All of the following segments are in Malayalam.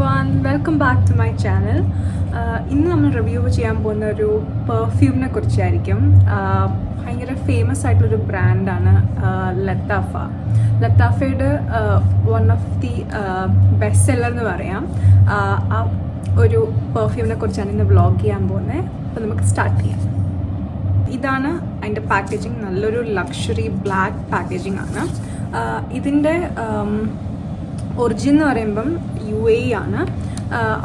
everyone, welcome back to my channel. ഇന്ന് നമ്മൾ റിവ്യൂ ചെയ്യാൻ പോകുന്ന ഒരു പെർഫ്യൂമിനെ കുറിച്ചായിരിക്കും. ഭയങ്കര ഫേമസ് ആയിട്ടുള്ളൊരു ബ്രാൻഡാണ് ലത്താഫ. ലത്താഫയുടെ one of the best seller എന്ന് പറയാം. ആ ഒരു പെർഫ്യൂമിനെ കുറിച്ചാണ് ഇന്ന് വ്ളോഗ് ചെയ്യാൻ പോകുന്നത്. അപ്പോൾ നമുക്ക് സ്റ്റാർട്ട് ചെയ്യാം. ഇതാണ് അതിൻ്റെ പാക്കേജിങ്. നല്ലൊരു ലക്ഷറി ബ്ലാക്ക് പാക്കേജിങ് ആണ്. ഇതിൻ്റെ ഒറിജിൻ എന്ന് പറയുമ്പം UAE ആണ്.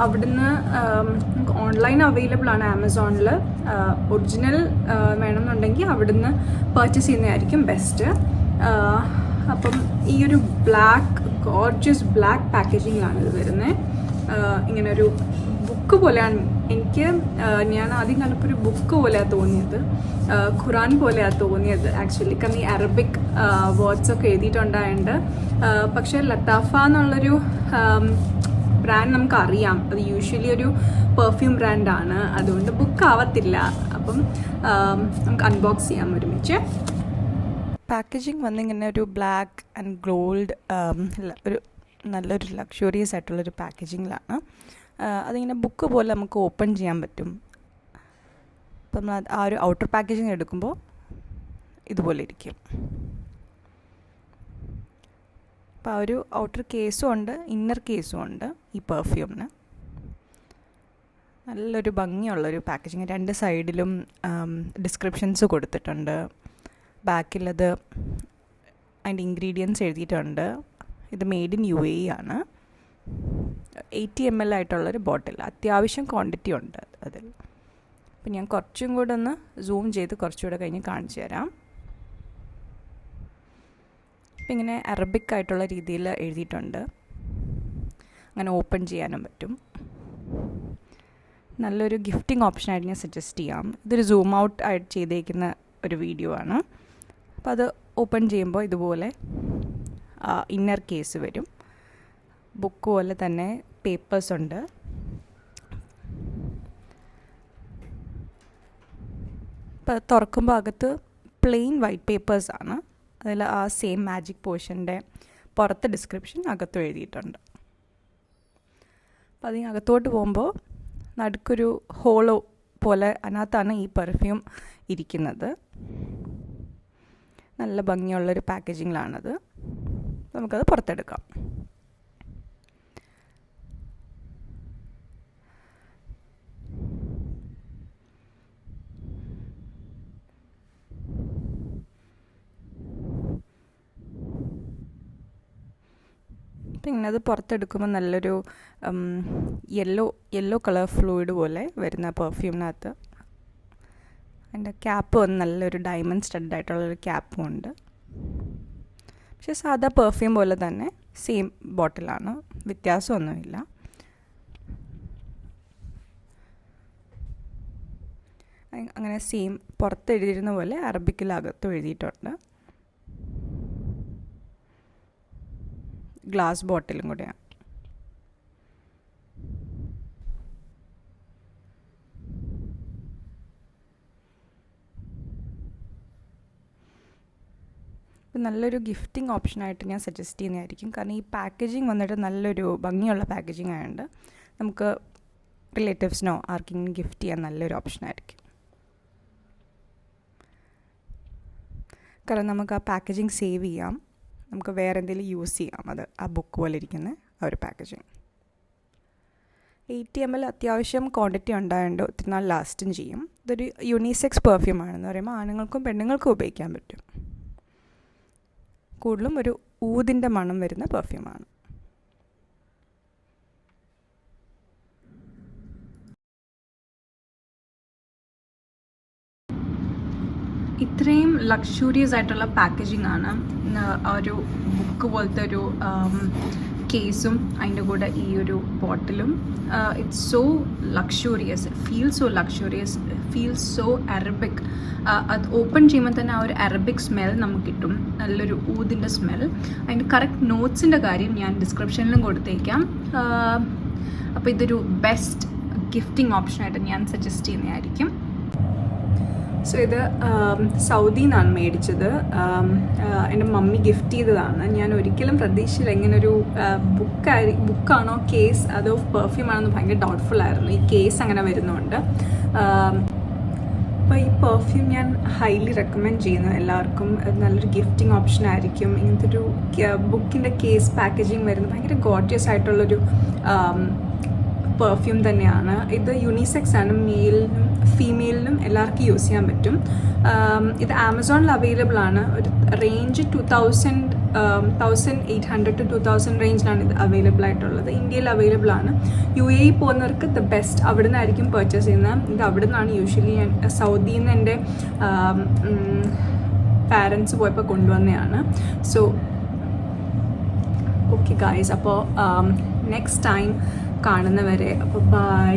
അവിടുന്ന് നമുക്ക് ഓൺലൈൻ അവൈലബിൾ ആണ് ആമസോണിൽ. ഒറിജിനൽ വേണമെന്നുണ്ടെങ്കിൽ അവിടുന്ന് പർച്ചേസ് ചെയ്യുന്നതായിരിക്കും ബെസ്റ്റ്. അപ്പം ഈ ഒരു ബ്ലാക്ക് ഗോർജിയസ് ബ്ലാക്ക് പാക്കേജിങ്ങിലാണ് ഇത് വരുന്നത്. ഇങ്ങനൊരു ബുക്ക് പോലെയാണ്. ഞാൻ ആദ്യം കണ്ടപ്പോൾ ഒരു ബുക്ക് പോലെയാണ് തോന്നിയത്, ഖുറാൻ പോലെയാണ് തോന്നിയത് ആക്ച്വലി. കാരണം ഈ അറബിക് വേർഡ്സൊക്കെ എഴുതിയിട്ടുണ്ടായതുകൊണ്ട്. പക്ഷേ ലത്താഫ എന്നുള്ളൊരു ബ്രാൻഡ് നമുക്കറിയാം, അത് യൂഷ്വലി ഒരു പെർഫ്യൂം ബ്രാൻഡാണ്, അതുകൊണ്ട് ബുക്ക് ആവത്തില്ല. അപ്പം നമുക്ക് അൺബോക്സ് ചെയ്യാം ഒരുമിച്ച്. പാക്കേജിങ് വന്നിങ്ങനെ ഒരു ബ്ലാക്ക് ആൻഡ് ഗോൾഡ് ഒരു നല്ലൊരു ലക്ഷറിയസ് ആയിട്ടുള്ളൊരു പാക്കേജിങ്ങിലാണ്. അതിങ്ങനെ ബുക്ക് പോലെ നമുക്ക് ഓപ്പൺ ചെയ്യാൻ പറ്റും. അപ്പം നമ്മൾ ആ ഒരു ഔട്ടർ പാക്കേജിങ് എടുക്കുമ്പോൾ ഇതുപോലെ ഇരിക്കും. അപ്പോൾ ആ ഒരു ഔട്ടർ കേസും ഉണ്ട്, ഇന്നർ കേസും ഉണ്ട് ഈ പെർഫ്യൂമിന്. നല്ലൊരു ഭംഗിയുള്ളൊരു പാക്കേജിങ്. രണ്ട് സൈഡിലും ഡിസ്ക്രിപ്ഷൻസ് കൊടുത്തിട്ടുണ്ട്. ബാക്കിലത് അതിൻ്റെ ഇൻഗ്രീഡിയൻസ് എഴുതിയിട്ടുണ്ട്. ഇത് മെയ്ഡ് ഇൻ UAE ആണ്. 80 ml ആയിട്ടുള്ളൊരു ബോട്ടിൽ. അത്യാവശ്യം ക്വാണ്ടിറ്റി ഉണ്ട് അതിൽ. അപ്പം ഞാൻ കുറച്ചും കൂടെ ഒന്ന് സൂം ചെയ്ത് കുറച്ചുകൂടെ കഴിഞ്ഞ് കാണിച്ചു തരാം. അപ്പം ഇങ്ങനെ അറബിക് ആയിട്ടുള്ള രീതിയിൽ എഴുതിയിട്ടുണ്ട്. അങ്ങനെ ഓപ്പൺ ചെയ്യാനും പറ്റും. നല്ലൊരു ഗിഫ്റ്റിംഗ് ഓപ്ഷനായിട്ട് ഞാൻ സജസ്റ്റ് ചെയ്യാം. ഇതൊരു സൂം ഔട്ട് ആയിട്ട് ചെയ്തേക്കുന്ന ഒരു വീഡിയോ ആണ്. അപ്പോൾ അത് ഓപ്പൺ ചെയ്യുമ്പോൾ ഇതുപോലെ ഇന്നർ കേസ് വരും. ബുക്ക് പോലെ തന്നെ പേപ്പേഴ്സ് ഉണ്ട്. ഇപ്പോൾ തുറക്കുമ്പോൾ അകത്ത് പ്ലെയിൻ വൈറ്റ് പേപ്പേഴ്സാണ്. അതിൽ ആ സെയിം മാജിക് പോർഷൻ്റെ പുറത്ത് ഡിസ്ക്രിപ്ഷൻ അകത്തും എഴുതിയിട്ടുണ്ട്. അപ്പോൾ അതിനകത്തോട്ട് പോകുമ്പോൾ നടുക്കൊരു ഹോളോ പോലെ അതിനകത്താണ് ഈ പെർഫ്യൂം ഇരിക്കുന്നത്. നല്ല ഭംഗിയുള്ളൊരു പാക്കേജിങ്ങിലാണത്. നമുക്കത് പുറത്തെടുക്കാം. ഇങ്ങനെ അത് പുറത്തെടുക്കുമ്പോൾ നല്ലൊരു യെല്ലോ കളർ ഫ്ലൂയിഡ് പോലെ വരുന്ന പെർഫ്യൂമിനകത്ത് അതിൻ്റെ ക്യാപ്പ് വന്ന് നല്ലൊരു ഡയമണ്ട് സ്റ്റഡായിട്ടുള്ളൊരു ക്യാപ്പും ഉണ്ട്. പക്ഷേ സാധാ പെർഫ്യൂം പോലെ തന്നെ സെയിം ബോട്ടിലാണ്, വ്യത്യാസമൊന്നുമില്ല. അങ്ങനെ സെയിം പുറത്ത് എഴുതിയിരുന്ന പോലെ അറബിക്കിലകത്തും എഴുതിയിട്ടുണ്ട്. ഗ്ലാസ് ബോട്ടിലും കൂടെയാണ്. നല്ലൊരു ഗിഫ്റ്റിംഗ് ഓപ്ഷനായിട്ട് ഞാൻ സജസ്റ്റ് ചെയ്യുന്നതായിരിക്കും. കാരണം ഈ പാക്കേജിങ് വന്നിട്ട് നല്ലൊരു ഭംഗിയുള്ള പാക്കേജിങ് ആയതുകൊണ്ട് നമുക്ക് റിലേറ്റീവ്സിനോ ആർക്കെങ്കിലും ഗിഫ്റ്റ് ചെയ്യാൻ നല്ലൊരു ഓപ്ഷനായിരിക്കും. കാരണം നമുക്ക് ആ പാക്കേജിങ് സേവ് ചെയ്യാം, നമുക്ക് വേറെ എന്തെങ്കിലും യൂസ് ചെയ്യാം. അത് ആ ബുക്ക് പോലെ ഇരിക്കുന്ന ആ ഒരു പാക്കേജിങ്. 80 ml അത്യാവശ്യം ക്വാണ്ടിറ്റി ഉണ്ടായതുകൊണ്ട് ഒത്തിരി നാൾ ലാസ്റ്റും ചെയ്യും. ഇതൊരു യൂണിസെക്സ് പെർഫ്യൂം ആണെന്ന് പറയുമ്പോൾ ആണുങ്ങൾക്കും പെണ്ണുങ്ങൾക്കും ഉപയോഗിക്കാൻ പറ്റും. കൂടുതലും ഒരു ഊതിൻ്റെ മണം വരുന്ന പെർഫ്യൂമാണ്. ഇത്രയും ലക്ഷൂറിയസ് ആയിട്ടുള്ള പാക്കേജിംഗ് ആണ്. ഒരു ബുക്ക് പോലത്തെ ഒരു കേസും അതിൻ്റെ കൂടെ ഈ ഒരു ബോട്ടിലും. It's so luxurious, feels so luxurious, feels so Arabic. അത് ഓപ്പൺ ചെയ്യുമ്പോൾ തന്നെ ആ ഒരു അറബിക് സ്മെൽ നമുക്ക് കിട്ടും, നല്ലൊരു ഊതിൻ്റെ സ്മെൽ. അതിൻ്റെ കറക്റ്റ് നോട്ട്സിൻ്റെ കാര്യം ഞാൻ ഡിസ്ക്രിപ്ഷനിലും കൊടുത്തേക്കാം. അപ്പോൾ ഇതൊരു ബെസ്റ്റ് ഗിഫ്റ്റിംഗ് ഓപ്ഷനായിട്ട് ഞാൻ സജസ്റ്റ് ചെയ്യുന്നതായിരിക്കും. സോ ഇത് സൗദിയിൽ നിന്നാണ് മേടിച്ചത്. എൻ്റെ മമ്മി ഗിഫ്റ്റ് ചെയ്തതാണ്. ഞാൻ ഒരിക്കലും പ്രതീക്ഷയില്ല ഇങ്ങനൊരു ബുക്കാണോ കേസ് അതോ പെർഫ്യൂം ആണെന്ന് ഭയങ്കര ഡൗട്ട്ഫുൾ ആയിരുന്നു. ഈ കേസ് അങ്ങനെ വരുന്നുണ്ട്. അപ്പോൾ ഈ പെർഫ്യൂം ഞാൻ ഹൈലി റെക്കമെൻഡ് ചെയ്യുന്നു എല്ലാവർക്കും. നല്ലൊരു ഗിഫ്റ്റിംഗ് ഓപ്ഷൻ ആയിരിക്കും. ഇങ്ങനത്തെ ഒരു ബുക്കിൻ്റെ കേസ് പാക്കേജിങ് വരുന്നത് ഭയങ്കര ഗോർജിയസ് ആയിട്ടുള്ളൊരു പെർഫ്യൂം തന്നെയാണ്. ഇത് യൂണിസെക്സ് ആണ്, മെയിലിനും ഫീമെയിലിനും എല്ലാവർക്കും യൂസ് ചെയ്യാൻ പറ്റും. ഇത് ആമസോണിൽ അവൈലബിൾ ആണ്. ഒരു റേഞ്ച് 1800 to 2000 റേഞ്ചിലാണ് ഇത് അവൈലബിൾ ആയിട്ടുള്ളത്. ഇന്ത്യയിൽ അവൈലബിൾ ആണ്. UAE പോകുന്നവർക്ക് ദ ബെസ്റ്റ് അവിടെ നിന്നായിരിക്കും പർച്ചേസ് ചെയ്യുന്നത്. ഇത് അവിടെ നിന്നാണ് യൂഷ്വലി ഞാൻ സൗദിയിൽ നിന്ന് എൻ്റെ പാരൻസ് പോയപ്പോൾ കൊണ്ടുവന്നതാണ്. സോ ഓക്കെ ഗായ്സ്, അപ്പോൾ നെക്സ്റ്റ് ടൈം കാണുന്നവരെ അപ്പോൾ ബൈ.